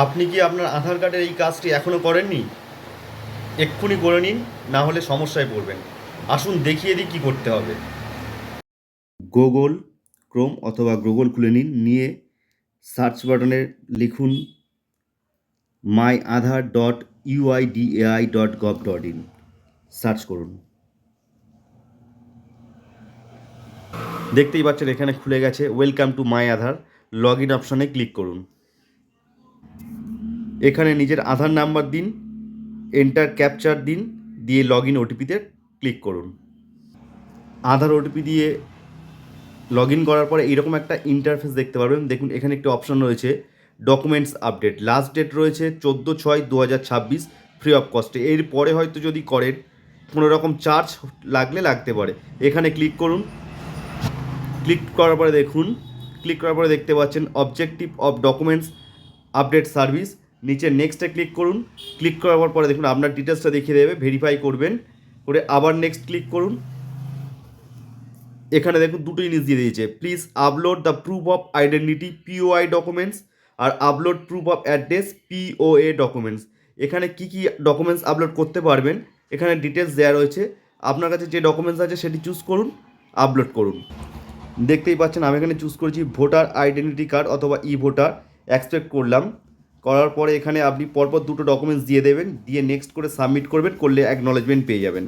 আপনি কি আপনার আধার কার্ডের এই কাজটি এখনও করেননি? এক্ষুনি করে নিন, না হলে সমস্যায় পড়বেন। আসুন দেখিয়ে দিই কী করতে হবে। গুগল ক্রোম অথবা গুগল খুলে নিন, নিয়ে সার্চ বাটনে লিখুন myAadhar.uidai.gov.in, সার্চ করুন। দেখতেই পাচ্ছেন এখানে খুলে গেছে welcome to my Aadhaar. Log in অপশানে ক্লিক করুন। এখানে নিজের আধার নাম্বার দিন, এন্টার ক্যাপচার দিন, দিয়ে লগ ইন ওটিপিতে ক্লিক করুন। আধার ওটিপি দিয়ে লগ ইন করার পরে এইরকম একটা ইন্টারফেস দেখতে পারবেন। দেখুন এখানে একটি অপশন রয়েছে ডকুমেন্টস আপডেট, লাস্ট ডেট রয়েছে 14/6/2026, ফ্রি অফ কস্টে। এরপরে হয়তো যদি করেন কোনো রকম চার্জ লাগতে পারে। এখানে ক্লিক করুন। ক্লিক করার পরে দেখতে পাচ্ছেন objective of documents update service. নিচে নেক্সটে ক্লিক করুন। ক্লিক করার পরে দেখুন আপনার ডিটেলসটা দেখিয়ে দেবে, ভেরিফাই করবেন, করে আবার নেক্সট ক্লিক করুন। এখানে দেখুন দুটো জিনিস দিয়ে দিয়েছে, please upload the proof of identity POI documents, আর upload proof of address POA documents. এখানে কি কি ডকুমেন্টস আপলোড করতে পারবেন এখানে ডিটেলস দেওয়া রয়েছে। আপনার কাছে যে ডকুমেন্টস আছে সেটি চুজ করুন, আপলোড করুন। দেখতেই পাচ্ছেন আমি এখানে চুজ করেছি ভোটার আইডেন্টিটি কার্ড অথবা ই ভোটার। অ্যাকসেপ্ট করলাম। করার পরে এখানে আপনি পরপর দুটো ডকুমেন্টস দিয়ে দেবেন, দিয়ে নেক্সট করে সাবমিট করবেন, করলে অ্যাকনলেজমেন্ট পেয়ে যাবেন।